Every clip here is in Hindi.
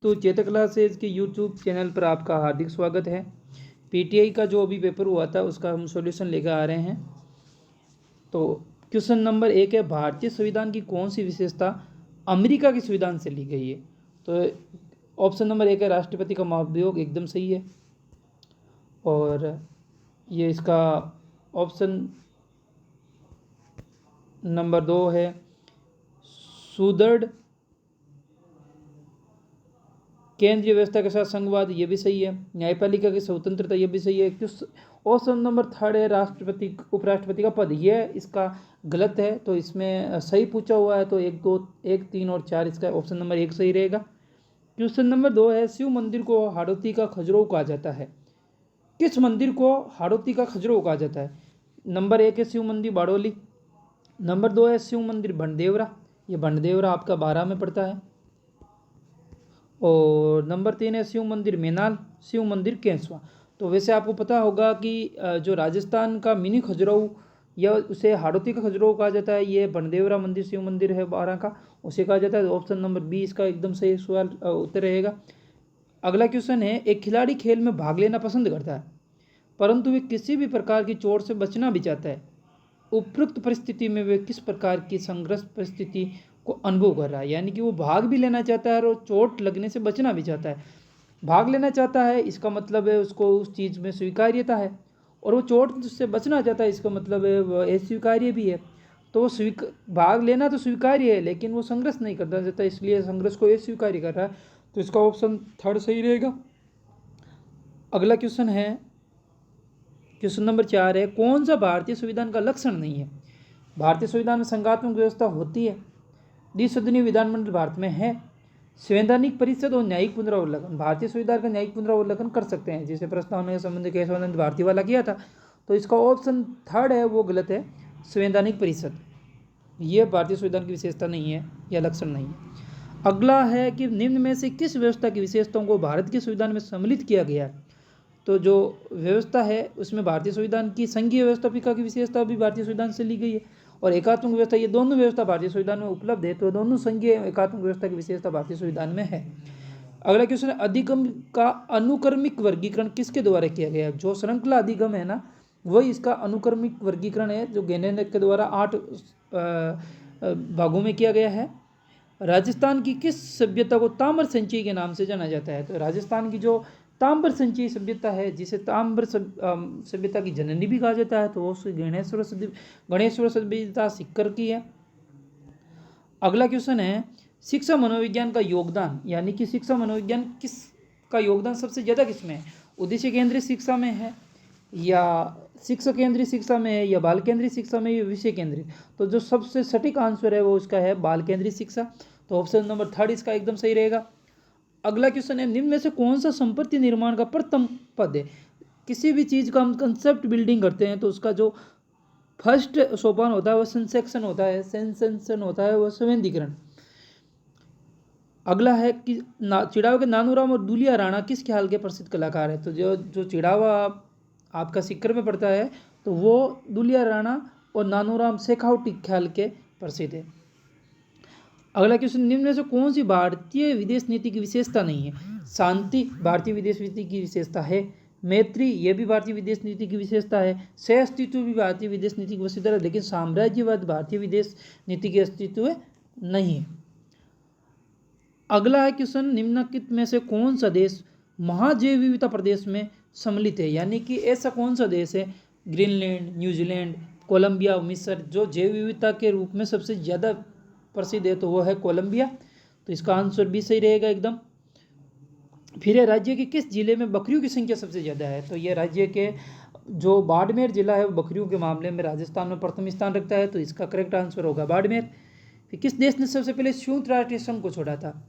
तो चेतक क्लासेज के यूट्यूब चैनल पर आपका हार्दिक स्वागत है। पीटीआई का जो अभी पेपर हुआ था उसका हम सॉल्यूशन लेकर आ रहे हैं। तो क्वेश्चन नंबर 1 है, भारतीय संविधान की कौन सी विशेषता अमेरिका के संविधान से ली गई है? तो ऑप्शन नंबर 1 है राष्ट्रपति का महाभियोग, एकदम सही है। और ये इसका ऑप्शन नंबर 2 है सुदृढ़ केंद्रीय व्यवस्था के साथ संघवाद, ये भी सही है। न्यायपालिका की स्वतंत्रता, ये भी सही है। ऑप्शन नंबर 3 है राष्ट्रपति उपराष्ट्रपति का पद, ये इसका गलत है। तो इसमें सही पूछा हुआ है, तो 1, 2, 1, 3 और 4 इसका ऑप्शन नंबर 1 सही रहेगा। क्वेश्चन नंबर 2 है, शिव मंदिर को हाड़ौती का खजुराहो कहा जाता है। किस मंदिर को हाड़ौती का खजुराहो कहा जाता है? नंबर 1 है शिव मंदिर बाड़ोली, नंबर 2 है शिव मंदिर भंडदेवरा, ये भंडदेवरा आपका 12 में पड़ता है। और नंबर 3 है शिव मंदिर मेनाल, शिव मंदिर केंसवा। तो वैसे आपको पता होगा कि जो राजस्थान का मिनी खजुराहो या उसे हाड़ौती का खजुराहो कहा जाता है, ये बनदेवरा मंदिर शिव मंदिर है 12 का, उसे कहा जाता है। ऑप्शन नंबर 20 का एकदम सही सवाल उत्तर रहेगा। अगला क्वेश्चन है, एक खिलाड़ी खेल में भाग लेना पसंद करता है परंतु वे किसी भी प्रकार की चोट से बचना भी चाहता है। उपयुक्त परिस्थिति में वे किस प्रकार की संघर्ष परिस्थिति को अनुभव कर रहा है? यानी कि वो भाग भी लेना चाहता है और चोट लगने से बचना भी चाहता है। भाग लेना चाहता है इसका मतलब है उसको उस चीज़ में स्वीकार्यता है, और वो चोट से बचना चाहता है इसका मतलब है वह अस्वीकार्य भी है। तो वो भाग लेना तो स्वीकार्य है लेकिन वो संघर्ष नहीं करना चाहता, इसलिए संघर्ष को अस्वीकार्य कर रहा है। तो इसका ऑप्शन 3 सही रहेगा। अगला क्वेश्चन है, क्वेश्चन नंबर 4 है, कौन सा भारतीय संविधान का लक्षण नहीं है? भारतीय संविधान में संघात्मक व्यवस्था होती है, द्विसदनीय विधानमंडल भारत में है, संवैधानिक परिषद और न्यायिक पुनरावलोकन। भारतीय संविधान का न्यायिक पुनरावलोकन कर सकते हैं, जैसे प्रस्तावना के संबंध केशवानंद भारती वाला किया था। तो इसका ऑप्शन 3 है वो गलत है, संवैधानिक परिषद। ये भारतीय संविधान की विशेषता नहीं है या लक्षण नहीं है। अगला है कि निम्न में से किस व्यवस्था की विशेषताओं को भारत के संविधान में सम्मिलित किया गया है? तो जो व्यवस्था है उसमें भारतीय संविधान की संघीय व्यवस्थापिका की विशेषता भी भारतीय संविधान से ली गई है, और एकात्मक व्यवस्था, ये दोनों व्यवस्था भारतीय संविधान में उपलब्ध है। तो दोनों संघीय एकात्मक व्यवस्था की विशेषता भारतीय संविधान में है। अगला क्वेश्चन है, अधिगम का अनुक्रमिक वर्गीकरण किसके द्वारा किया गया है? जो श्रृंखला अधिगम है ना, वही इसका अनुक्रमिक वर्गीकरण है, जो गेनेनक के द्वारा 8 भागों में किया गया है। राजस्थान की किस सभ्यता को ताम्र संचयी के नाम से जाना जाता है? तो राजस्थान की जो ताम्र संचयी सभ्यता है, जिसे ताम्र सभ्यता की जननी भी कहा जाता है, तो वो गणेश्वर सभ्यता सीकर की है। अगला क्वेश्चन है, शिक्षा मनोविज्ञान का योगदान, यानी कि शिक्षा मनोविज्ञान किस का योगदान सबसे ज़्यादा किसमें है? उद्देश्य केंद्रित शिक्षा में है, या शिक्षक केंद्रित शिक्षा में है, या बाल केंद्रित शिक्षा में, या विषय केंद्रित? तो जो सबसे सटीक आंसर है वो इसका है बाल केंद्रित शिक्षा। तो ऑप्शन नंबर 3 इसका एकदम सही रहेगा। अगला क्वेश्चन है, निम्न में से कौन सा संपत्ति निर्माण का प्रथम पद है? किसी भी चीज़ का हम कंसेप्ट बिल्डिंग करते हैं तो उसका जो फर्स्ट सोपान होता है वो सेंसेक्शन होता है, सेंसेशन होता है वो संवेदीकरण। अगला है कि चिड़ावा के नानूराम और दुलिया राणा किस ख्याल के प्रसिद्ध कलाकार है? तो जो चिड़ावा आपका सीकर में पड़ता है तो वो दुलिया राणा और नानूराम शेखावटी ख्याल के प्रसिद्ध है। अगला क्वेश्चन, निम्न में से कौन सी भारतीय विदेश नीति की विशेषता नहीं है? शांति भारतीय विदेश नीति की विशेषता है, मैत्री ये भी भारतीय विदेश नीति की विशेषता है, सह अस्तित्व भी भारतीय विदेश नीति की विशेषता है, लेकिन साम्राज्यवाद भारतीय विदेश नीति के अस्तित्व नहीं है। अगला है क्वेश्चन, निम्नलिखित में से कौन सा देश महाजैव विविधता प्रदेश में सम्मिलित है? यानी कि ऐसा कौन सा देश है, ग्रीनलैंड, न्यूजीलैंड, कोलंबिया, मिस्र, जो जैव विविधता के रूप में सबसे ज़्यादा प्रसिद्ध है? तो वो है कोलंबिया। तो इसका आंसर भी सही रहेगा एकदम। फिर है, राज्य के किस जिले में बकरियों की संख्या सबसे ज़्यादा है? तो ये राज्य के जो बाड़मेर जिला है वो बकरियों के मामले में राजस्थान में प्रथम स्थान रखता है, तो इसका करेक्ट आंसर होगा बाड़मेर। फिर किस देश ने सबसे पहले संयुक्त राष्ट्र संघ को छोड़ा था?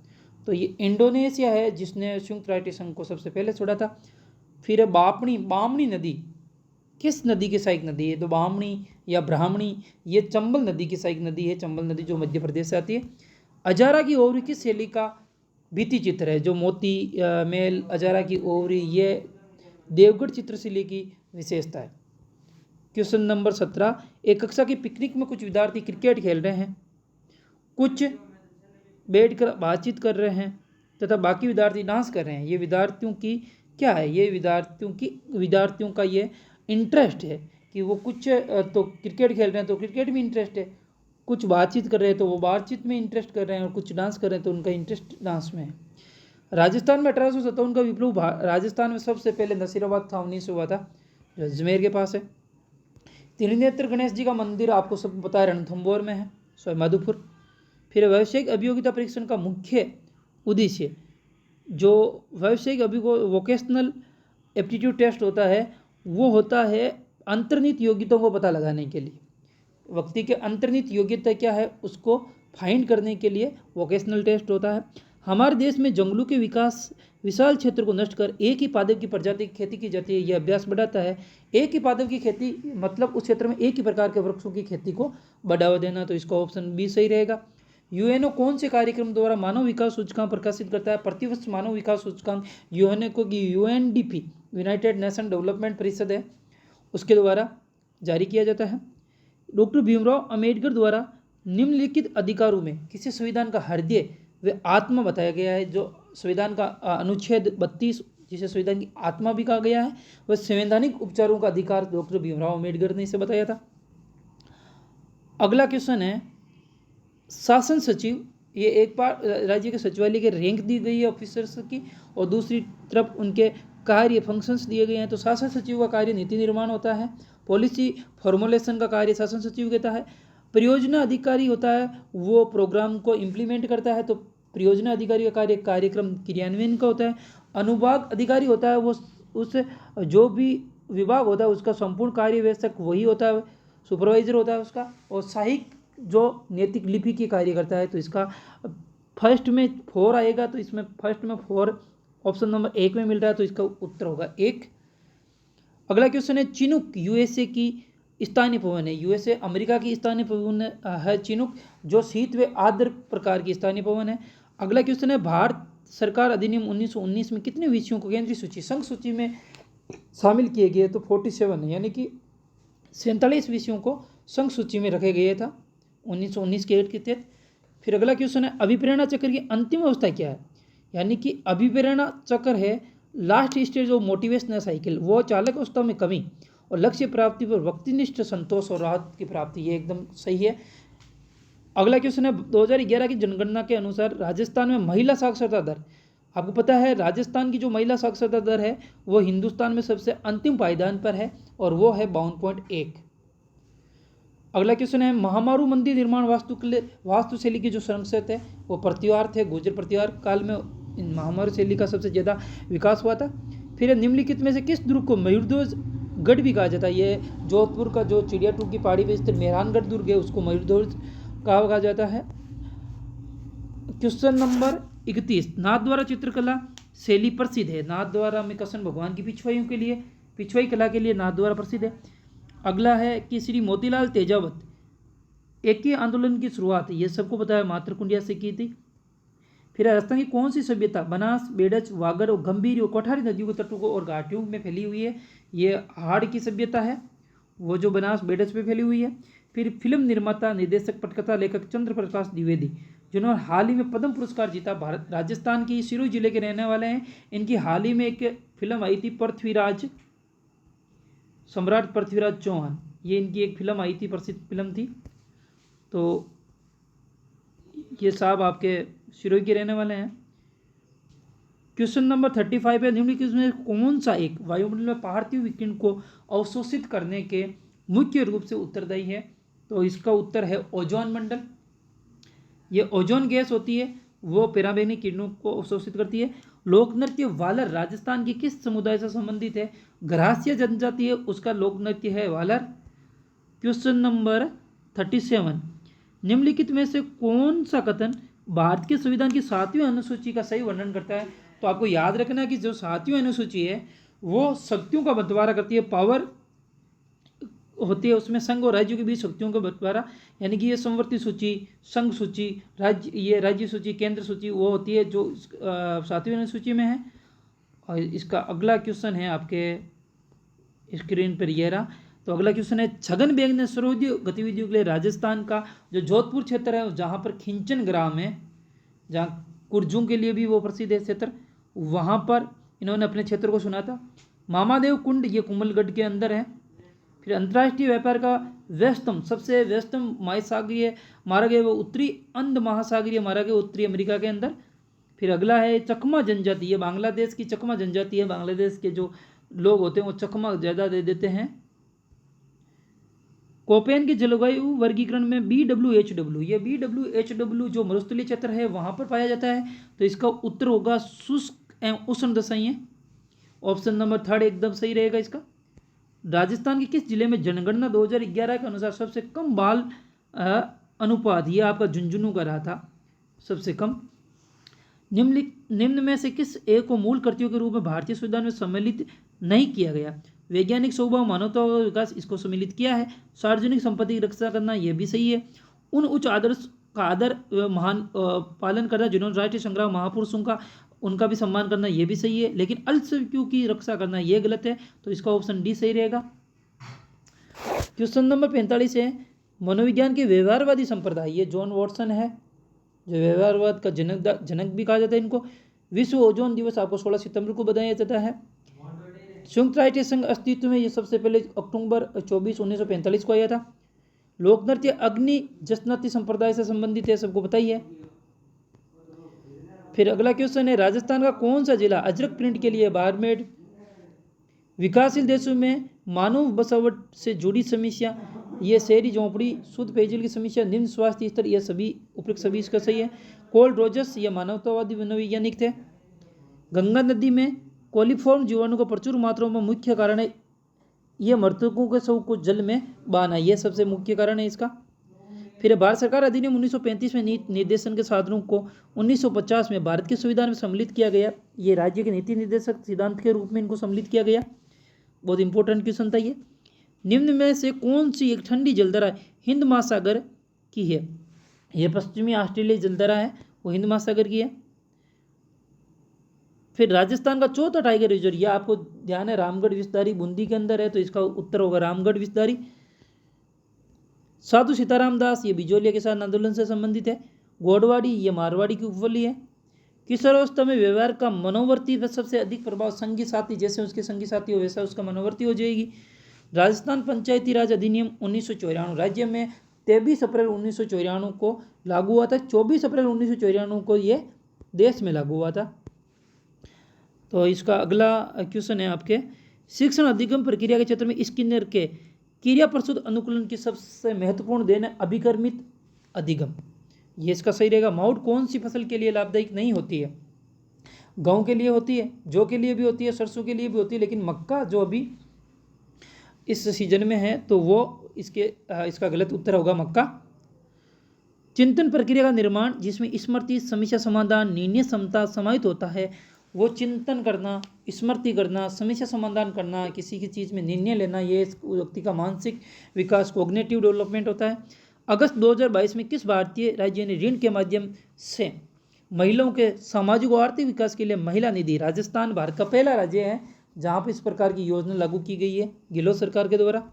तो ये इंडोनेशिया है जिसने संयुक्त राष्ट्र संघ को सबसे पहले छोड़ा था। फिर है बामनी नदी किस नदी की सहायक नदी है? तो बामनी या ब्राह्मणी ये चंबल नदी की सहायक नदी है, चंबल नदी जो मध्य प्रदेश से आती है। अजारा की ओवरी किस शैली का भित्ति चित्र है? जो मोती मेल अजारा की ओवरी ये देवगढ़ चित्रशैली की विशेषता है। क्वेश्चन नंबर 17, एक कक्षा की पिकनिक में कुछ विद्यार्थी क्रिकेट खेल रहे हैं, कुछ बैठकर बातचीत कर रहे हैं, तथा बाकी विद्यार्थी डांस कर रहे हैं। ये विद्यार्थियों की क्या है, ये विद्यार्थियों का ये इंटरेस्ट है कि वो कुछ तो क्रिकेट खेल रहे हैं तो क्रिकेट में इंटरेस्ट है, कुछ बातचीत कर रहे हैं तो वो बातचीत में इंटरेस्ट कर रहे हैं, और कुछ डांस कर रहे हैं तो उनका इंटरेस्ट डांस में है। राजस्थान में 1857 का विप्लव, राजस्थान में सबसे पहले नसीराबाद छावनी से हुआ था, जो अजमेर के पास है। त्रिनेत्र गणेश जी का मंदिर आपको सब पता है, रणथंभौर में है, सवाईमाधोपुर। फिर व्यावसायिक अभियोगिता परीक्षण का मुख्य उद्देश्य, जो व्यावसायिक वोकेशनल एप्टीट्यूड टेस्ट होता है, वो होता है अंतर्निहित योग्यताओं को पता लगाने के लिए। व्यक्ति के अंतर्निहित योग्यता क्या है उसको फाइंड करने के लिए वोकेशनल टेस्ट होता है। हमारे देश में जंगलों के विकास विशाल क्षेत्र को नष्ट कर एक ही पादप की प्रजाति की खेती की जाती है, यह अभ्यास बढ़ाता है। एक ही पादप की खेती मतलब उस क्षेत्र में एक ही प्रकार के वृक्षों की खेती को बढ़ावा देना, तो इसका ऑप्शन बी सही रहेगा। यूएनओ कौन से कार्यक्रम द्वारा मानव विकास सूचकांक प्रकाशित करता है? प्रतिवर्ष मानव विकास सूचकांक यूएनओ की यूएनडीपी, यूनाइटेड नेशन डेवलपमेंट परिषद है, उसके द्वारा जारी किया जाता है। डॉक्टर भीमराव अंबेडकर द्वारा निम्नलिखित अधिकारों में किसी संविधान का हृदय व आत्मा बताया गया है? जो संविधान का अनुच्छेद 32, जिसे संविधान की आत्मा भी कहा गया है, वह संवैधानिक उपचारों का अधिकार डॉक्टर भीमराव अंबेडकर ने इसे बताया था। अगला क्वेश्चन है, शासन सचिव, ये एक बार राज्य के सचिवालय के रैंक दी गई है ऑफिसर्स की, और दूसरी तरफ उनके कार्य फंक्शंस दिए गए हैं। तो शासन सचिव का कार्य नीति निर्माण होता है, पॉलिसी फॉर्मुलेशन का कार्य शासन सचिव करता है, परियोजना अधिकारी होता है वो प्रोग्राम को इम्प्लीमेंट करता है, तो परियोजना अधिकारी का कार्य कार्यक्रम क्रियान्वयन का होता है। अनुभाग अधिकारी होता है वो उस जो भी विभाग होता है उसका संपूर्ण कार्यवेक्षक वही होता है, सुपरवाइजर होता है उसका। और सहायक जो नैतिक लिपि की कार्य करता है, तो इसका फर्स्ट में 4 आएगा, तो इसमें फर्स्ट में 4 ऑप्शन नंबर 1 में मिल रहा है, तो इसका उत्तर होगा 1। अगला क्वेश्चन है, चिनूक यूएसए की स्थानीय पवन है। यूएसए अमेरिका की स्थानीय पवन है चिनूक, जो शीत व आर्द्र प्रकार की स्थानीय पवन है। अगला क्वेश्चन है, भारत सरकार अधिनियम 1919 में कितने विषयों को केंद्रीय सूची संघ सूची में शामिल किए गए? तो 47 है, यानी कि 47 विषयों को संघ सूची में रखे गए था 1919 के एक्ट के तहत। फिर अगला क्वेश्चन है, अभिप्रेरणा चक्र की अंतिम अवस्था क्या है? यानी कि अभिप्रेरणा चक्र है last stage of motivational cycle, वो चालक अवस्था में कमी और लक्ष्य प्राप्ति पर व्यक्तिनिष्ठ संतोष और राहत की प्राप्ति, ये एकदम सही है। अगला क्वेश्चन है, 2011 की जनगणना के अनुसार राजस्थान में महिला साक्षरता दर, आपको पता है राजस्थान की जो महिला साक्षरता दर है वो हिंदुस्तान में सबसे अंतिम पायदान पर है, और वो है 52.1। अगला क्वेश्चन है, महामारू मंदिर निर्माण वास्तुशैली की जो संस्कृत है वो प्रतिवार्थ है, गुर्जर प्रतिवार काल में इन महामारू शैली का सबसे ज़्यादा विकास हुआ था। फिर निम्नलिखित में से किस दुर्ग को मयूरध्वज गढ़ भी कहा जाता है? ये जोधपुर का जो चिड़ियाटूर की पहाड़ी पर स्थित मेहरानगढ़ दुर्ग है उसको मयूरध्वज कहा जाता है। क्वेश्चन नंबर 31, नाथद्वारा चित्रकला शैली प्रसिद्ध है। नाथद्वारा में कृष्ण भगवान की पिछवाई कला के लिए नाथद्वारा प्रसिद्ध है। अगला है कि श्री मोतीलाल तेजावत एक ही आंदोलन की शुरुआत, ये सबको पता है, मातृकुंडिया से की थी। फिर राजस्थान की कौन सी सभ्यता बनास, बेडच, वागड़ और गंभीर और कोठारी नदियों के तटों को और घाटियों में फैली हुई है? ये हाड़ की सभ्यता है, वो जो बनास बेडच पे फैली हुई है। फिर फिल्म निर्माता, निर्देशक, पटकथा लेखक चंद्र प्रकाश द्विवेदी, जिन्होंने हाल ही में पद्म पुरस्कार जीता, भारत राजस्थान की सिरोही जिले के रहने वाले हैं। इनकी हाल ही में एक फिल्म आई थी पृथ्वीराज, सम्राट पृथ्वीराज चौहान, ये इनकी एक फिल्म आई थी, प्रसिद्ध फिल्म थी। तो ये साहब आपके सिरोही के रहने वाले हैं। क्वेश्चन नंबर 35 है, निम्नलिखित में कौन सा एक वायुमंडल में पार्थिव विकिरण को अवशोषित करने के मुख्य रूप से उत्तरदायी है? तो इसका उत्तर है ओजोन मंडल। ये ओजोन गैस होती है वो पराबैंगनी किरणों को अवशोषित करती है। लोक नृत्य वालर राजस्थान की किस समुदाय से संबंधित है? ग्रासीय जनजाति है, उसका लोक नृत्य है वालर। क्वेश्चन नंबर 37, निम्नलिखित में से कौन सा कथन भारत के संविधान की 7वीं अनुसूची का सही वर्णन करता है? तो आपको याद रखना कि जो 7वीं अनुसूची है वो शक्तियों का बंटवारा करती है, पावर होती है उसमें संघ और राज्यों के बीच शक्तियों का बंटवारा, यानी कि ये संवर्ती सूची, संघ सूची, राज्य सूची, केंद्र सूची वो होती है जो 7वीं अनुसूची में है। और इसका अगला क्वेश्चन है आपके स्क्रीन पर ये रहा। तो अगला क्वेश्चन है, छगन बेग ने सर्वोदय गतिविधियों के लिए राजस्थान का जो जोधपुर क्षेत्र है जहाँ पर खिंचन ग्राम है, जहाँ कुर्जों के लिए भी वो प्रसिद्ध है क्षेत्र, वहाँ पर इन्होंने अपने क्षेत्र को चुना था। मामादेव कुंड ये कुंभलगढ़ के अंदर है। फिर अंतर्राष्ट्रीय व्यापार का व्यस्तम, सबसे व्यस्तम महासागरीय मार्ग है वो उत्तरी अंध महासागरीय मार्ग है उत्तरी अमेरिका के अंदर। फिर अगला है चकमा जनजाति, ये बांग्लादेश की चकमा जनजाति है। बांग्लादेश के जो लोग होते हैं वो चकमा ज़्यादा दे देते हैं। कोपेन के जलवायु वर्गीकरण में BWHW, ये BWHW जो मरुस्थलीय क्षेत्र है वहाँ पर पाया जाता है, तो इसका उत्तर होगा शुष्क एवं उष्ण दशाएं। ऑप्शन नंबर 3 एकदम सही रहेगा इसका। राजस्थान के किस जिले में जनगणना 2011 के अनुसार सबसे कम बाल अनुपात, ये आपका झुंझुनू का रहा था सबसे कम। निम्न में से किस एक को मूल कृतियों के रूप में भारतीय संविधान में सम्मिलित नहीं किया गया? वैज्ञानिक स्वभाव, मानवता का विकास, इसको सम्मिलित किया है। सार्वजनिक संपत्ति की रक्षा करना, यह भी सही है। उन उच्च आदर्श का आदर महान पालन करना जिन्होंने राष्ट्रीय संग्राम महापुरुषों का, उनका भी सम्मान करना, यह भी सही है। लेकिन अल्पसंख्यकों की रक्षा करना यह गलत है, तो इसका ऑप्शन डी सही रहेगा। क्वेश्चन नंबर 45 है, मनोविज्ञान के व्यवहारवादी संप्रदाय, ये जॉन वॉटसन है जो व्यवहारवाद का जनक भी कहा जाता है इनको। विश्व ओजोन दिवस आपको 16 सितंबर को बताया जाता है। संयुक्त राष्ट्र संघ अस्तित्व में ये सबसे पहले अक्टूबर 24, 1945 को आया था। लोक नृत्य अग्नि जसनती संप्रदाय से संबंधित है, सबको पता ही है। फिर अगला क्वेश्चन है, राजस्थान का कौन सा जिला अजरक प्रिंट के लिए बारमेड? विकासशील देशों में मानव बसावट से जुड़ी समस्या, ये शहरी झोंपड़ी, शुद्ध पेयजल की समस्या, निम्न स्वास्थ्य स्तर, यह सभी उपयुक्त सभी इसका सही है। कोल्ड रोजर्स ये मानवतावादी मनोवैज्ञानिक थे। गंगा नदी में कोलिफॉर्म जीवाणु का प्रचुर मात्रा में मुख्य कारण है, ये मृतकों के शव को जल में बहाना, यह सबसे मुख्य कारण है इसका। फिर भारत सरकार अधिनियम 1935 में निर्देशन के साधनों को 1950 में भारत के संविधान में सम्मिलित किया गया। ये राज्य के नीति निर्देशक सिद्धांत के रूप में इनको सम्मिलित किया गया। बहुत इंपॉर्टेंट क्वेश्चन था ये। निम्न में से कौन सी एक ठंडी जलधारा हिंद महासागर की है? यह पश्चिमी ऑस्ट्रेलिया जलधारा है, वो हिंद महासागर की है। फिर राजस्थान का चौथा टाइगर रिजर्व, यह आपको ध्यान है रामगढ़ विस्तारी बूंदी के अंदर है, तो इसका उत्तर होगा रामगढ़ विस्तारी। साधु सीताराम दास ये बिजोलिया किसान आंदोलन से संबंधित है। गोडवाड़ी ये मारवाड़ी की उपवली है। किशोरावस्था में व्यवहार का मनोवर्ती पर सबसे अधिक प्रभाव संगी साथी, जैसे उसके संगी साथी हो वैसा उसका मनोवर्ती हो जाएगी। राजस्थान पंचायती राज अधिनियम 1994 राज्य में 23 अप्रैल 1994 को लागू हुआ था। 24 अप्रैल 1994 को ये देश में लागू हुआ था। तो इसका अगला क्वेश्चन है आपके, शिक्षण अधिगम प्रक्रिया के क्षेत्र में स्किनर के क्रिया प्रस्तुत अनुकूलन की सबसे महत्वपूर्ण देन है अभिकर्मित अधिगम, ये इसका सही रहेगा। माउट कौन सी फसल के लिए लाभदायक नहीं होती है? गेहूं के लिए होती है, जौ के लिए भी होती है, सरसों के लिए भी होती है, लेकिन मक्का जो अभी इस सीजन में है तो वो इसका गलत उत्तर होगा मक्का। चिंतन प्रक्रिया का निर्माण जिसमें स्मृति, समस्या समाधान, निर्णय क्षमता समाहित होता है, वो चिंतन करना, स्मृति करना, समस्या समाधान करना, किसी की चीज़ में निर्णय लेना, ये इस व्यक्ति का मानसिक विकास कोग्निटिव डेवलपमेंट होता है। अगस्त 2022 में किस भारतीय राज्य ने ऋण के माध्यम से महिलाओं के सामाजिक और आर्थिक विकास के लिए महिला निधि? राजस्थान भारत का पहला राज्य है जहाँ पर इस प्रकार की योजना लागू की गई है गहलोत सरकार के द्वारा।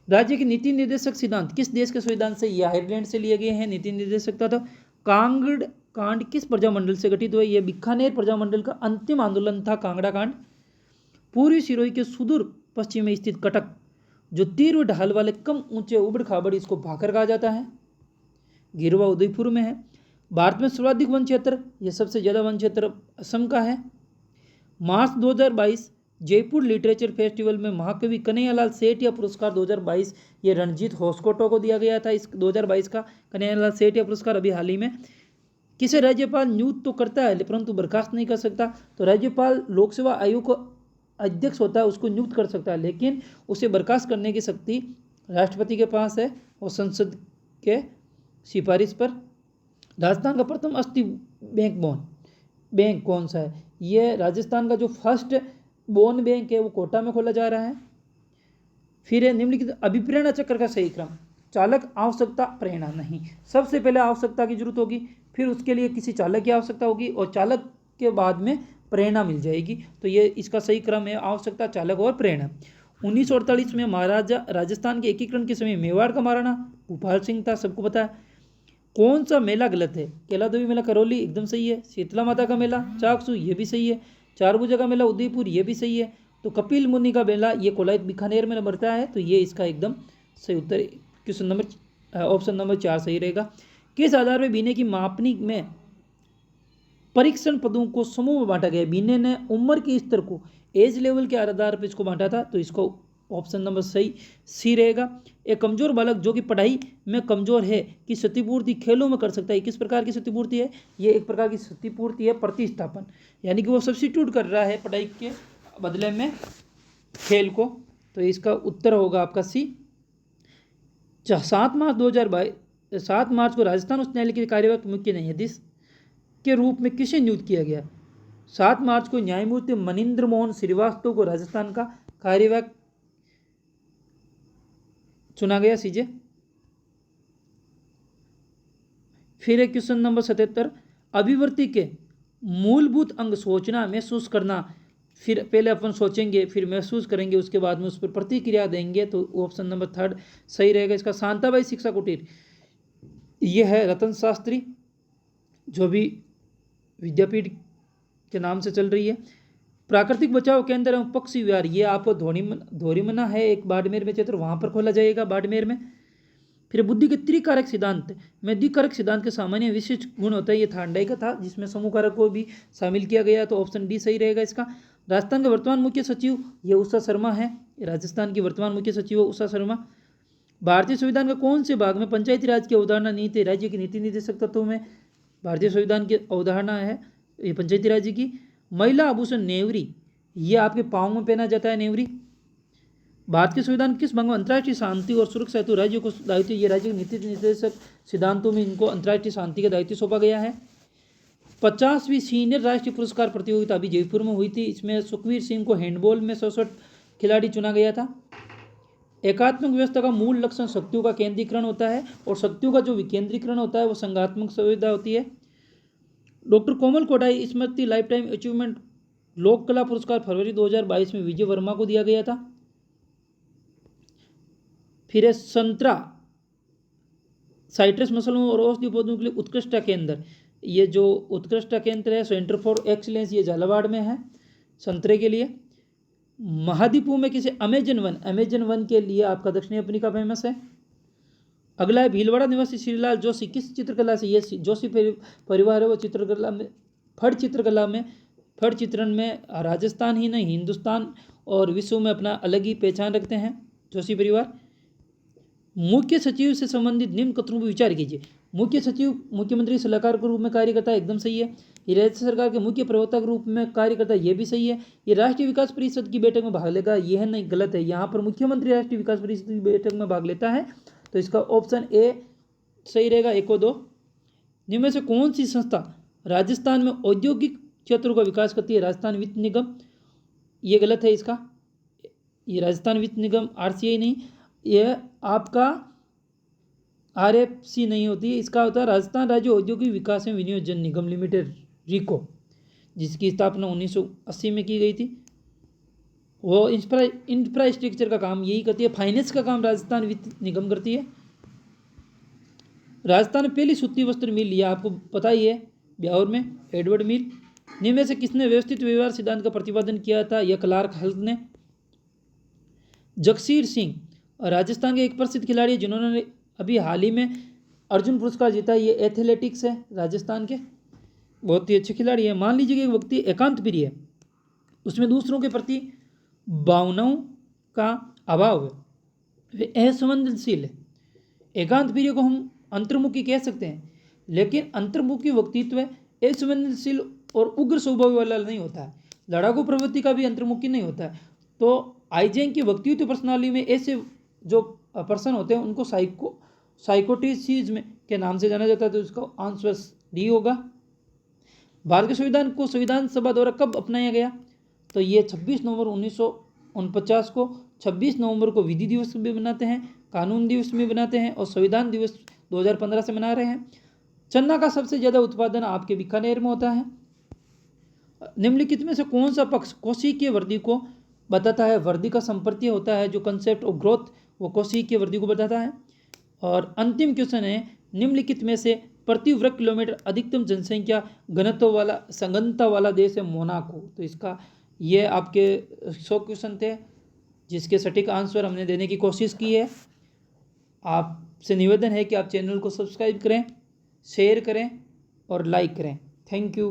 राज्य के नीति निर्देशक सिद्धांत किस देश के संविधान से या आयरलैंड से लिए गए हैं? नीति निर्देशकता तो कांगड़ कांड किस प्रजामंडल से गठित हुआ? यह बीकानेर प्रजामंडल का अंतिम आंदोलन था कांगड़ा कांड। पूर्वी सिरोही के सुदूर पश्चिम में स्थित कटक जो तीव्र ढाल वाले कम ऊंचे उबड़ खाबड़, इसको भाकर कहा जाता है, गिरवा उदयपुर में है। भारत में सर्वाधिक वन क्षेत्र, यह सबसे ज़्यादा वन क्षेत्र असम का है। मार्च 2022 जयपुर लिटरेचर फेस्टिवल में महाकवि कन्हैयालाल सेठिया पुरस्कार 2022 ये रणजीत होस्कोटो को दिया गया था। इस 2022 का कन्हैयालाल सेठिया पुरस्कार अभी हाल ही में। किसे राज्यपाल नियुक्त तो करता है परंतु बर्खास्त नहीं कर सकता? तो राज्यपाल लोक सेवा आयोग को अध्यक्ष होता है, उसको नियुक्त कर सकता है, लेकिन उसे बर्खास्त करने की शक्ति राष्ट्रपति के पास है और संसद के सिफारिश पर। राजस्थान का प्रथम अस्थि बैंक कौन सा है? यह राजस्थान का जो फर्स्ट बोन बैंक है वो कोटा में खोला जा रहा है। फिर है निम्नलिखित अभिप्रेरणा चक्र का सही क्रम, चालक, आवश्यकता, प्रेरणा नहीं। सबसे पहले आवश्यकता की जरूरत होगी, फिर उसके लिए किसी चालक की आवश्यकता होगी और चालक के बाद में प्रेरणा मिल जाएगी। तो ये इसका सही क्रम है आवश्यकता, चालक और प्रेरणा। 1948 में महाराजा राजस्थान के एकीकरण के समय मेवाड़ का महाराणा भूपाल सिंह था, सबको पता है। कौन सा मेला गलत है? कैला देवी मेला करौली एकदम सही है। शीतला माता का मेला चाकसू ये भी सही है। चारभुजा का मेला उदयपुर ये भी सही है। तो कपिल मुनि का मेला ये कोलायत बीकानेर में बढ़ता है, तो ये इसका एकदम सही उत्तर क्वेश्चन नंबर ऑप्शन नंबर 4 सही रहेगा। किस आधार पर बीने की मापनी में परीक्षण पदों को समूह में बांटा गया? बीने ने उम्र के स्तर को एज लेवल के आधार पर इसको बांटा था, तो इसको ऑप्शन नंबर सही सी रहेगा। एक कमजोर बालक जो कि पढ़ाई में कमजोर है की क्षतिपूर्ति खेलों में कर सकता है। किस प्रकार की क्षतिपूर्ति है? ये एक प्रकार की क्षतिपूर्ति है प्रतिस्थापन, यानी कि वो सब्स्टिट्यूट कर रहा है पढ़ाई के बदले में खेल को। तो इसका उत्तर होगा आपका सी। 7 मार्च को राजस्थान उच्च न्यायालय के कार्यवाहक मुख्य न्यायाधीश के रूप में किसे नियुक्त किया गया? 7 मार्च को न्यायमूर्ति मनिंद्र मोहन श्रीवास्तव को राजस्थान का कार्यवाहक चुना गया सीजे। फिर एक क्वेश्चन नंबर 77, अभिव्यक्ति के मूलभूत अंग सोचना, महसूस करना। फिर पहले अपन सोचेंगे, फिर महसूस करेंगे, उसके बाद में उस पर प्रतिक्रिया देंगे, तो ऑप्शन नंबर 3 सही रहेगा इसका। शांताबाई शिक्षा कुटीर ये है रतन शास्त्री जो भी विद्यापीठ के नाम से चल रही है। प्राकृतिक बचाव केंद्र एवं पक्षी विहार ये आपको धोरीमना है एक बाड़मेर में क्षेत्र, वहाँ पर खोला जाएगा बाड़मेर में। फिर बुद्धि के त्रिकारक सिद्धांत में द्विकारक सिद्धांत के सामान्य विशिष्ट गुण होता है, ये थांडाई का था जिसमें समूह कारक को भी शामिल किया गया, तो ऑप्शन डी सही रहेगा इसका। राजस्थान के वर्तमान मुख्य सचिव ये उषा शर्मा है, राजस्थान की वर्तमान मुख्य सचिव उषा शर्मा। भारतीय संविधान का कौन से भाग में पंचायती राज की अवधारणा नीति राज्य की नीति निर्देशक तत्वों में भारतीय संविधान की अवधारणा है ये पंचायती राज्य की। महिला आभूषण नेवरी ये आपके पाँव में पहना जाता है नेवरी। भारत के संविधान किस भाग में अंतर्राष्ट्रीय शांति और सुरक्षा हेतु राज्यों को दायित्व, ये राज्य नीति निर्देशक सिद्धांतों में इनको अंतर्राष्ट्रीय शांति का दायित्व सौंपा गया है। 50वीं सीनियर राष्ट्रीय पुरस्कार प्रतियोगिता अभी जयपुर में हुई थी, इसमें सुखवीर सिंह को हैंडबॉल में 67 खिलाड़ी चुना गया था। एकात्मक व्यवस्था का मूल लक्षण शक्तियों का केंद्रीकरण होता है, और शक्तियों का जो विकेंद्रीकरण होता है वो संघात्मक संविधा होती है। डॉक्टर कोमल कोठारी स्मृति लाइफ टाइम अचीवमेंट लोक कला पुरस्कार फरवरी 2022 में विजय वर्मा को दिया गया था। फिर है संतरा साइट्रस मसलों और औषधि पौधों के लिए उत्कृष्ट केंद्र, ये जो उत्कृष्ट केंद्र है सेंटर फॉर एक्सीलेंस ये झालावाड़ में है संतरे के लिए। महाद्वीपों में किसे अमेजन वन के लिए आपका दक्षिणी अफ्रीका फेमस है। अगला है भीलवाड़ा निवासी श्रीलाल जोशी किस चित्रकला से, ये जोशी परिवार है वो चित्रकला में फड़ चित्रण में राजस्थान ही नहीं हिंदुस्तान और विश्व में अपना अलग ही पहचान रखते हैं जोशी परिवार। मुख्य सचिव से संबंधित निम्न कथनों पर विचार कीजिए। मुख्य सचिव मुख्यमंत्री सलाहकार के रूप में कार्य करता है, एकदम सही है। ये राज्य सरकार के मुख्य प्रवक्ता के रूप में कार्य करता है, ये भी सही है। ये राष्ट्रीय विकास परिषद की बैठक में भाग लेगा, यह नहीं गलत है। यहाँ पर मुख्यमंत्री राष्ट्रीय विकास परिषद की बैठक में भाग लेता है, तो इसका ऑप्शन ए सही रहेगा 1 और 2। निम्न में से कौन सी संस्था राजस्थान में औद्योगिक क्षेत्रों का विकास करती है? राजस्थान वित्त निगम, ये गलत है इसका। ये राजस्थान वित्त निगम RCI नहीं, यह आपका RFC नहीं होती, इसका होता है राजस्थान राज्य औद्योगिक विकास एवं विनियोजन निगम लिमिटेड रिको, जिसकी स्थापना 1980 में की गई थी। वो इंफ्रास्ट्रक्चर का काम यही करती है, फाइनेंस का काम राजस्थान वित्त निगम करती है। राजस्थान में पहली सूती वस्त्र मिल ये आपको पता ही है ब्यावर में एडवर्ड मिल। निम्न में से किसने व्यवस्थित व्यवहार सिद्धांत का प्रतिपादन किया था? यह क्लार्क हल्ट ने। जगसीर सिंह राजस्थान के एक प्रसिद्ध खिलाड़ी है जिन्होंने अभी हाल ही में अर्जुन पुरस्कार जीता है, ये एथलेटिक्स है राजस्थान के, बहुत ही अच्छे खिलाड़ी है। मान लीजिए कि एक व्यक्ति एकांत प्रिय है, उसमें दूसरों के प्रति भावनाओं का अभाव है, वे असंवेदनशील है। एकांत प्रिय को हम अंतर्मुखी कह सकते हैं, लेकिन अंतर्मुखी व्यक्तित्व असंवेदनशील और उग्र स्वभाव वाला नहीं होता है। लड़ाकू प्रवृत्ति का भी अंतर्मुखी नहीं होता है। तो आइजेंग की व्यक्तित्व पर्सनालिटी में ऐसे जो पर्सन होते हैं उनको साइकोटिसिज्म के नाम से जाना जाता है, तो इसका आंसर डी होगा। भारत के संविधान को संविधान सभा द्वारा कब अपनाया गया? तो ये 26 नवंबर 1949 को, 26 नवंबर को विधि दिवस भी मनाते हैं, कानून दिवस भी मनाते हैं, और संविधान दिवस 2015 से मना रहे हैं। चन्ना का सबसे ज़्यादा उत्पादन आपके बीकानेर में होता है। निम्नलिखित में से कौन सा पक्ष कोशिकीय वृद्धि को बताता है? वृद्धि का संप्रत्य होता है जो कंसेप्ट ऑफ ग्रोथ, वो कोशिकीय वृद्धि को बताता है। और अंतिम क्वेश्चन है निम्नलिखित में से प्रति वर्ग किलोमीटर अधिकतम जनसंख्या घनत्व वाला देश है मोनाको। तो इसका ये आपके 100 क्वेश्चन थे जिसके सटीक आंसर हमने देने की कोशिश की है। आपसे निवेदन है कि आप चैनल को सब्सक्राइब करें, शेयर करें और लाइक करें। Thank you.